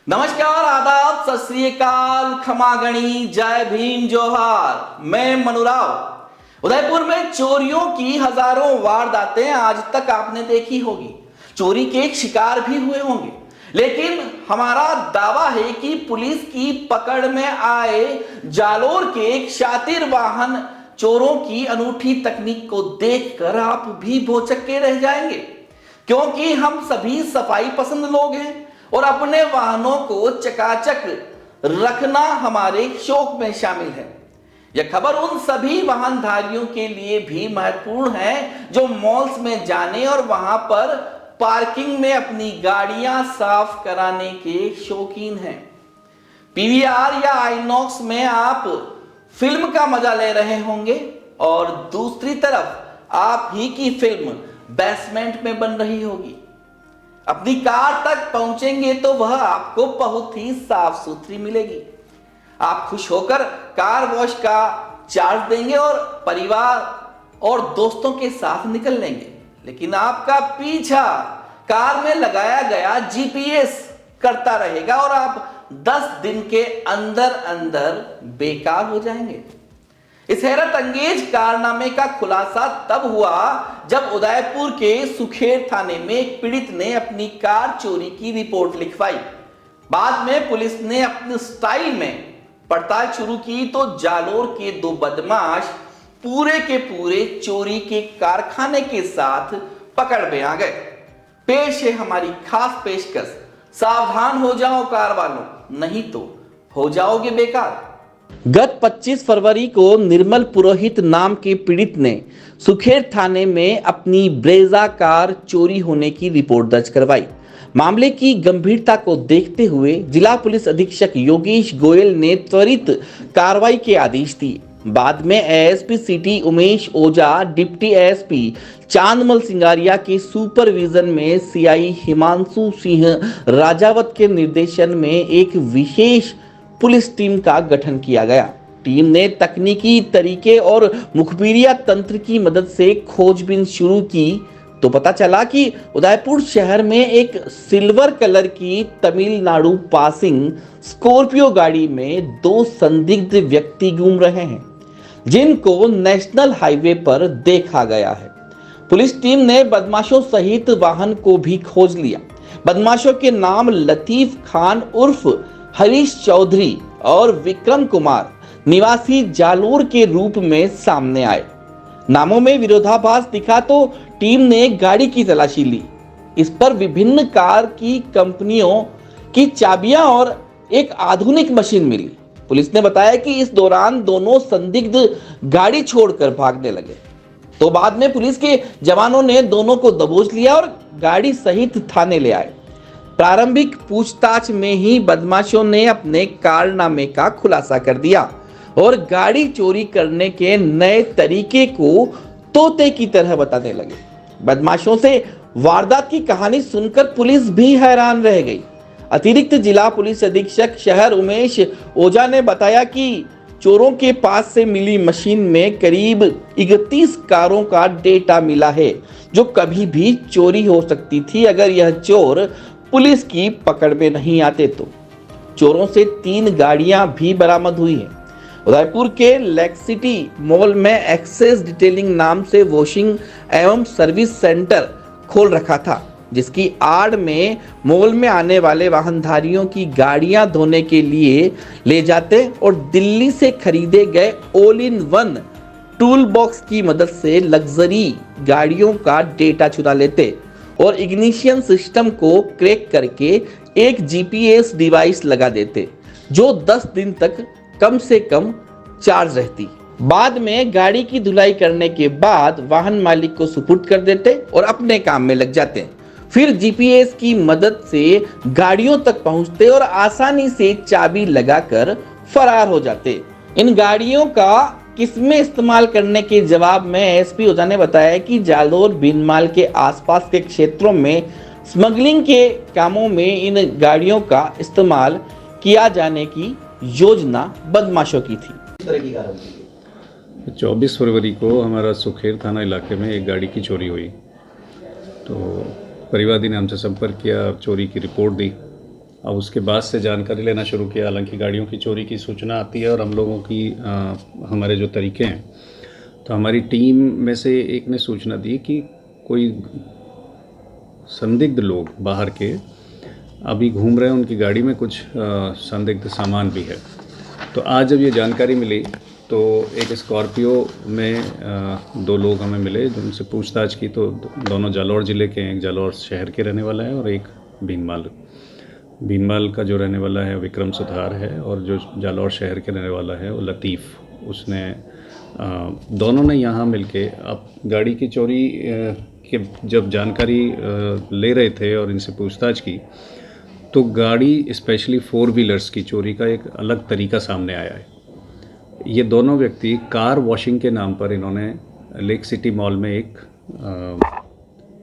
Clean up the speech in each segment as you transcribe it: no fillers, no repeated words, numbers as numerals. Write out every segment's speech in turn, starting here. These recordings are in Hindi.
नमस्कार, आदाब, सत श्री अकाल, खमागणी, जय भीम, जोहार। मैं मनुराव। उदयपुर में चोरियों की हजारों वारदातें आज तक आपने देखी होगी। चोरी के शिकार भी हुए होंगे, लेकिन हमारा दावा है कि पुलिस की पकड़ में आए जालोर के एक शातिर वाहन चोरों की अनूठी तकनीक को देखकर आप भी भौचक्के रह जाएंगे, क्योंकि हम सभी सफाई पसंद लोग हैं और अपने वाहनों को चकाचक रखना हमारे शौक में शामिल है। यह खबर उन सभी वाहनधारियों के लिए भी महत्वपूर्ण है जो मॉल्स में जाने और वहां पर पार्किंग में अपनी गाड़ियां साफ कराने के शौकीन हैं। पीवीआर या आईनॉक्स में आप फिल्म का मजा ले रहे होंगे और दूसरी तरफ आप ही की फिल्म बेसमेंट में बन रही होगी। अपनी कार तक पहुंचेंगे तो वह आपको बहुत ही साफ सुथरी मिलेगी। आप खुश होकर कार वॉश का चार्ज देंगे और परिवार और दोस्तों के साथ निकल लेंगे, लेकिन आपका पीछा कार में लगाया गया जीपीएस करता रहेगा और आप 10 दिन के अंदर अंदर बेकार हो जाएंगे। इस हैरत अंगेज कारनामे का खुलासा तब हुआ जब उदयपुर के सुखेर थाने में एक पीड़ित ने अपनी कार चोरी की रिपोर्ट लिखवाई। बाद में पुलिस ने अपने स्टाइल में पड़ताल शुरू की तो जालोर के 2 बदमाश पूरे के पूरे चोरी के कारखाने के साथ पकड़ में आ गए। पेश है हमारी खास पेशकश, सावधान हो जाओ कार वालों, नहीं तो हो जाओगे बेकार। गत 25 फरवरी को निर्मल पुरोहित नाम के पीड़ित ने सुखेर थाने में अपनी ब्रेजा कार चोरी होने की रिपोर्ट दर्ज करवाई। मामले की गंभीरता को देखते हुए जिला पुलिस अधीक्षक योगेश गोयल ने त्वरित कार्रवाई के आदेश दिए। बाद में एएसपी सिटी उमेश ओझा, डिप्टी एएसपी चांदमल सिंगारिया के सुपरविजन में सीआई हिमांशु सिंह राजावत के निर्देशन में एक विशेष पुलिस टीम का गठन किया गया। टीम ने तकनीकी तरीके और मुखबिरिया तंत्र की मदद से खोजबीन शुरू की तो पता चला कि उदयपुर शहर में एक सिल्वर कलर की तमिलनाडु पासिंग स्कॉर्पियो गाड़ी में 2 संदिग्ध व्यक्ति घूम रहे हैं, जिनको नेशनल हाईवे पर देखा गया है। पुलिस टीम ने बदमाशों सहित वाहन को भी खोज लिया। बदमाशों के नाम लतीफ खान उर्फ हरीश चौधरी और विक्रम कुमार निवासी जालोर के रूप में सामने आए। नामों में विरोधाभास दिखा तो टीम ने गाड़ी की तलाशी ली। इस पर विभिन्न कार की कंपनियों की चाबियां और एक आधुनिक मशीन मिली। पुलिस ने बताया कि इस दौरान दोनों संदिग्ध गाड़ी छोड़कर भागने लगे, तो बाद में पुलिस के जवानों ने दोनों को दबोच लिया और गाड़ी सहित थाने ले आए। प्रारंभिक पूछताछ में ही बदमाशों ने अपने कारनामे का खुलासा कर दिया और गाड़ी चोरी करने के नए तरीके को तोते की तरह बताने लगे। बदमाशों से वारदात की कहानी सुनकर पुलिस भी हैरान रह गई। अतिरिक्त जिला पुलिस अधीक्षक शहर उमेश ओझा ने बताया कि चोरों के पास से मिली मशीन में करीब 31 कारों का डेटा मिला है, जो कभी भी चोरी हो सकती थी अगर यह चोर पुलिस की पकड़ में नहीं आते तो। चोरों से 3 गाड़ियां भी बरामद हुई हैं। उदयपुर के लेक्सिटी मॉल में एक्सेस डिटेलिंग नाम से वॉशिंग एवं सर्विस सेंटर खोल रखा था, जिसकी आड़ में मॉल में आने वाले वाहनधारियों की गाड़ियां धोने के लिए ले जाते और दिल्ली से खरीदे गए all in one tool box की मदद से लग्जरी गाड़ियों का डेटा चुरा लेते और इग्निशन सिस्टम को क्रैक करके एक जीपीएस डिवाइस लगा देते, जो 10 दिन तक कम से कम चार्ज रहती। बाद में गाड़ी की धुलाई करने के बाद वाहन मालिक को सुपुर्द कर देते और अपने काम में लग जाते। फिर जीपीएस की मदद से गाड़ियों तक पहुंचते और आसानी से चाबी लगाकर फरार हो जाते। इन गाड़ियों का किसमें इस्तेमाल करने के जवाब में एसपी ओझा ने बताया कि जालोर बीनमाल के आसपास के क्षेत्रों में स्मगलिंग के कामों में इन गाड़ियों का इस्तेमाल किया जाने की योजना बदमाशों की थी। 24 फरवरी को हमारा सुखेर थाना इलाके में एक गाड़ी की चोरी हुई, तो परिवादी ने हमसे संपर्क किया, चोरी की रिपोर्ट दी अब उसके बाद से जानकारी लेना शुरू किया। हालांकि गाड़ियों की चोरी की सूचना आती है और हम लोगों की हमारे जो तरीके हैं, तो हमारी टीम में से एक ने सूचना दी कि कोई संदिग्ध लोग बाहर के अभी घूम रहे हैं, उनकी गाड़ी में कुछ संदिग्ध सामान भी है। तो आज जब ये जानकारी मिली तो एक स्कॉर्पियो में 2 लोग हमें मिले, जिनसे पूछताछ की तो दोनों जालौर ज़िले के हैं। एक जालौर शहर के रहने वाला है और एक भीनमाल का जो रहने वाला है विक्रम सुथार है, और जो जालौर शहर के रहने वाला है वो लतीफ़। उसने दोनों ने यहाँ मिलके अब गाड़ी की चोरी के जब जानकारी ले रहे थे और इनसे पूछताछ की, तो गाड़ी स्पेशली 4 व्हीलर्स की चोरी का एक अलग तरीका सामने आया है। ये दोनों व्यक्ति कार वॉशिंग के नाम पर इन्होंने लेक सिटी मॉल में एक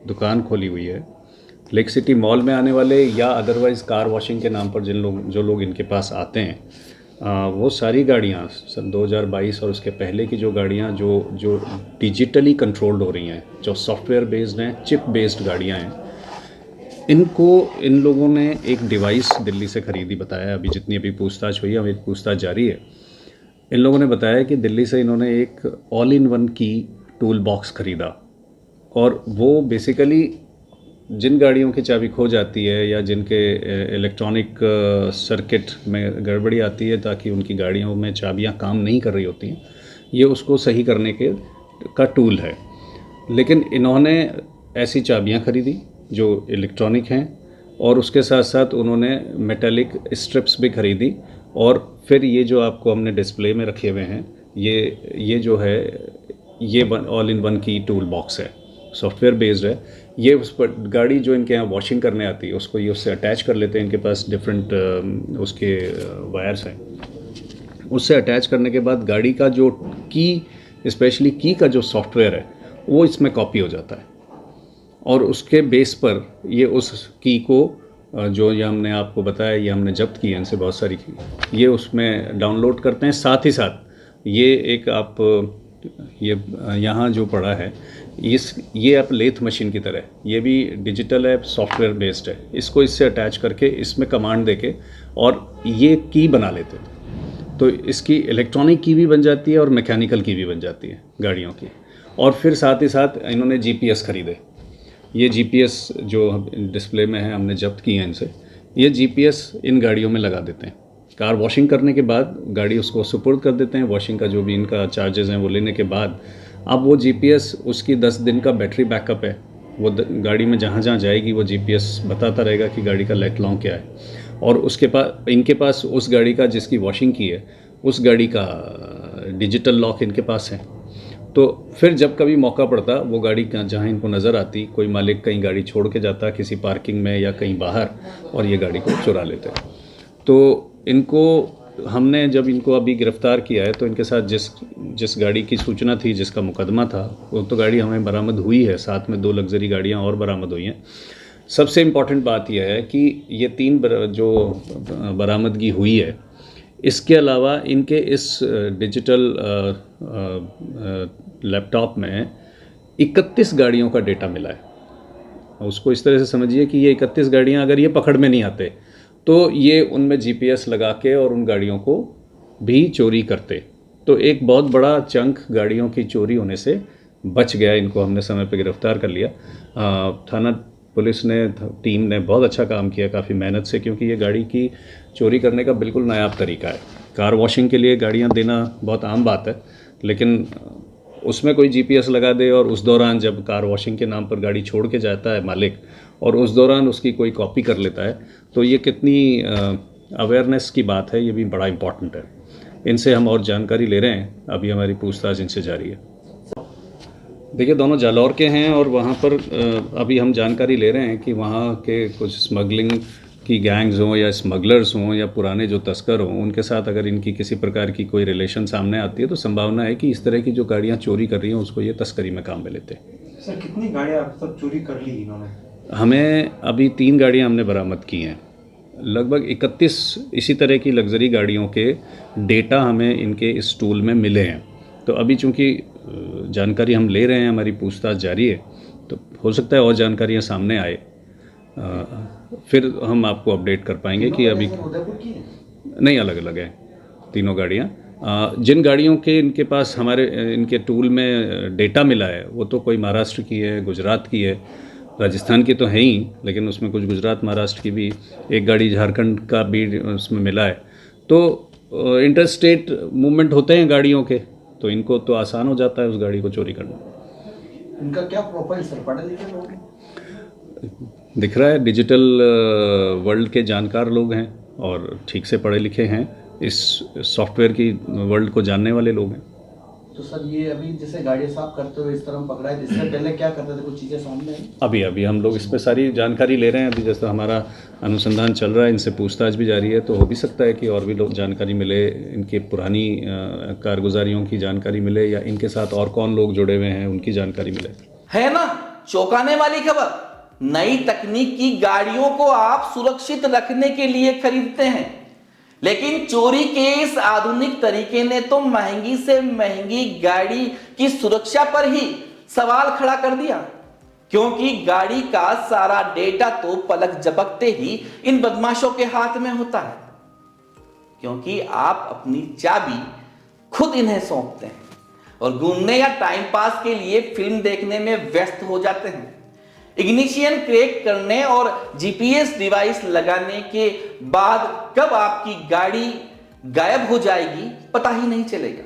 दुकान खोली हुई है। लेक सिटी मॉल में आने वाले या अदरवाइज़ कार वॉशिंग के नाम पर जो लोग इनके पास आते हैं, वो सारी गाड़ियाँ सन 2022 और उसके पहले की जो गाड़ियाँ जो डिजिटली कंट्रोल्ड हो रही हैं, जो सॉफ्टवेयर बेस्ड हैं, चिप बेस्ड गाड़ियाँ हैं, इनको इन लोगों ने एक डिवाइस दिल्ली से ख़रीदी, बताया। अभी जितनी अभी पूछताछ हुई है, अभी पूछताछ जारी है। इन लोगों ने बताया कि दिल्ली से इन्होंने एक ऑल इन वन की टूल बॉक्स ख़रीदा, और वो बेसिकली जिन गाड़ियों की चाबी खो जाती है या जिनके इलेक्ट्रॉनिक सर्किट में गड़बड़ी आती है, ताकि उनकी गाड़ियों में चाबियां काम नहीं कर रही होती हैं, ये उसको सही करने का टूल है। लेकिन इन्होंने ऐसी चाबियां खरीदी जो इलेक्ट्रॉनिक हैं, और उसके साथ साथ उन्होंने मेटालिक स्ट्रिप्स भी खरीदी। और फिर ये जो आपको हमने डिस्प्ले में रखे हुए हैं, ये जो है ये ऑल इन वन की टूल बॉक्स है, सॉफ्टवेयर बेस्ड है। ये उस पर गाड़ी जो इनके यहाँ वॉशिंग करने आती है उसको ये उससे अटैच कर लेते हैं। इनके पास डिफरेंट उसके वायर्स हैं। उससे अटैच करने के बाद गाड़ी का जो स्पेशली की का जो सॉफ्टवेयर है वो इसमें कॉपी हो जाता है, और उसके बेस पर ये उस की को जो ये हमने आपको बताया, ये हमने जब्त की है इनसे बहुत सारी की, ये उसमें डाउनलोड करते हैं। साथ ही साथ ये एक आप ये यहाँ जो पड़ा है, ये आप लेथ मशीन की तरह, ये भी डिजिटल है, सॉफ्टवेयर बेस्ड है। इसको इससे अटैच करके इसमें कमांड देके और ये की बना लेते हैं। तो इसकी इलेक्ट्रॉनिक की भी बन जाती है और मैकेनिकल की भी बन जाती है गाड़ियों की। और फिर साथ ही साथ इन्होंने जीपीएस ख़रीदे। ये जीपीएस जो डिस्प्ले में है हमने जब्त किए हैं इनसे। ये जीपीएस इन गाड़ियों में लगा देते हैं। कार वॉशिंग करने के बाद गाड़ी उसको सुपुर्द कर देते हैं। वॉशिंग का जो भी इनका चार्जेस हैं वो लेने के बाद अब वो जीपीएस, उसकी 10 दिन का बैटरी बैकअप है। वो गाड़ी में जहाँ जहाँ जाएगी वो जीपीएस बताता रहेगा कि गाड़ी का लेट लॉन्ग क्या है। और उसके पास इनके पास उस गाड़ी का जिसकी वॉशिंग की है उस गाड़ी का डिजिटल लॉक इनके पास है। तो फिर जब कभी मौका पड़ता, वो गाड़ी जहाँ इनको नज़र आती, कोई मालिक कहीं गाड़ी छोड़ के जाता किसी पार्किंग में या कहीं बाहर, और ये गाड़ी को चुरा लेते। तो इनको हमने जब इनको अभी गिरफ़्तार किया है तो इनके साथ जिस गाड़ी की सूचना थी, जिसका मुकदमा था, वो तो गाड़ी हमें बरामद हुई है। साथ में 2 लग्जरी गाड़ियाँ और बरामद हुई हैं। सबसे इम्पॉर्टेंट बात यह है कि ये 3 जो बरामदगी हुई है, इसके अलावा इनके इस डिजिटल लैपटॉप में 31 गाड़ियों का डेटा मिला है। उसको इस तरह से समझिए कि ये 31 गाड़ियाँ अगर ये पकड़ में नहीं आते तो ये उनमें जीपीएस लगा के और उन गाड़ियों को भी चोरी करते। तो एक बहुत बड़ा चंक गाड़ियों की चोरी होने से बच गया। इनको हमने समय पर गिरफ़्तार कर लिया। थाना पुलिस ने, टीम ने बहुत अच्छा काम किया, काफ़ी मेहनत से, क्योंकि ये गाड़ी की चोरी करने का बिल्कुल नायाब तरीका है। कार वॉशिंग के लिए गाड़ियाँ देना बहुत आम बात है, लेकिन उसमें कोई जीपीएस लगा दे और उस दौरान जब कार वॉशिंग के नाम पर गाड़ी छोड़ के जाता है मालिक, और उस दौरान उसकी कोई कॉपी कर लेता है, तो ये कितनी अवेयरनेस की बात है, ये भी बड़ा इम्पॉर्टेंट है। इनसे हम और जानकारी ले रहे हैं। अभी हमारी पूछताछ इनसे जारी है। देखिए, दोनों जालौर के हैं और वहाँ पर अभी हम जानकारी ले रहे हैं कि वहाँ के कुछ स्मगलिंग की गैंग्स हों या स्मगलर्स हों या पुराने जो तस्कर हों, उनके साथ अगर इनकी किसी प्रकार की कोई रिलेशन सामने आती है तो संभावना है कि इस तरह की जो गाड़ियाँ चोरी कर रही हैं उसको ये तस्करी में काम में लेते हैं। सर, कितनी गाड़ियाँ अब तक चोरी कर ली इन्होंने? हमें अभी 3 गाड़ियाँ हमने बरामद की हैं। लगभग 31 इसी तरह की लग्जरी गाड़ियों के डेटा हमें इनके इस टूल में मिले हैं। तो अभी चूँकि जानकारी हम ले रहे हैं, हमारी पूछताछ जारी है, तो हो सकता है और जानकारियाँ सामने आए। फिर हम आपको अपडेट कर पाएंगे कि अभी उदयपुर की है? नहीं, अलग अलग है तीनों गाड़ियाँ। जिन गाड़ियों के इनके पास हमारे इनके टूल में डेटा मिला है वो तो कोई महाराष्ट्र की है, गुजरात की है, राजस्थान की तो है ही, लेकिन उसमें कुछ गुजरात महाराष्ट्र की भी, एक गाड़ी झारखंड का भी उसमें मिला है। तो इंटर स्टेट मूवमेंट होते हैं गाड़ियों के, तो इनको तो आसान हो जाता है उस गाड़ी को चोरी करना। इनका क्या प्रोफाइल सर, पढ़े लिखे लोग हैं? दिख रहा है डिजिटल वर्ल्ड के जानकार लोग हैं और ठीक से पढ़े लिखे हैं, इस सॉफ्टवेयर की वर्ल्ड को जानने वाले लोग हैं। तो सर ये अभी जैसे गाड़ी साफ करते हुए इस तरह पकड़ा है, इससे पहले क्या करते थे, कुछ चीज़ें सामने आई? अभी हम लोग इस पर सारी जानकारी ले रहे हैं। अभी जैसा हमारा अनुसंधान चल रहा है, इनसे पूछताछ भी जारी है, तो हो भी सकता है कि और भी लोग जानकारी मिले, इनकी पुरानी कारगुजारियों की जानकारी मिले, या इनके साथ और कौन लोग जुड़े हुए हैं उनकी जानकारी मिले। है ना चौंकाने वाली खबर। नई तकनीक की गाड़ियों को आप सुरक्षित रखने के लिए खरीदते हैं, लेकिन चोरी के इस आधुनिक तरीके ने तो महंगी से महंगी गाड़ी की सुरक्षा पर ही सवाल खड़ा कर दिया, क्योंकि गाड़ी का सारा डेटा तो पलक झपकते ही इन बदमाशों के हाथ में होता है, क्योंकि आप अपनी चाबी खुद इन्हें सौंपते हैं और घूमने या टाइम पास के लिए फिल्म देखने में व्यस्त हो जाते हैं। इग्निशन क्रैक करने और जीपीएस डिवाइस लगाने के बाद कब आपकी गाड़ी गायब हो जाएगी पता ही नहीं चलेगा।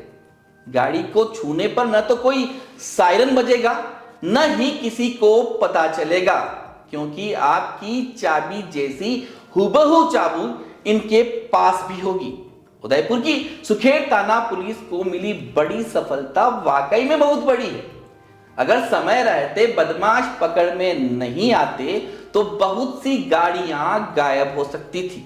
गाड़ी को छूने पर न तो कोई सायरन बजेगा, न ही किसी को पता चलेगा, क्योंकि आपकी चाबी जैसी हुबहू चाबू इनके पास भी होगी। उदयपुर की सुखेड़ थाना पुलिस को मिली बड़ी सफलता वाकई में बहुत बड़ी है। अगर समय रहते बदमाश पकड़ में नहीं आते तो बहुत सी गाड़ियां गायब हो सकती थी।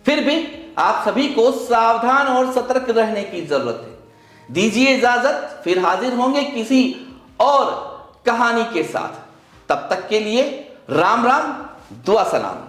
फिर भी आप सभी को सावधान और सतर्क रहने की जरूरत है। दीजिए इजाजत, फिर हाजिर होंगे किसी और कहानी के साथ। तब तक के लिए राम राम, दुआ सलाम।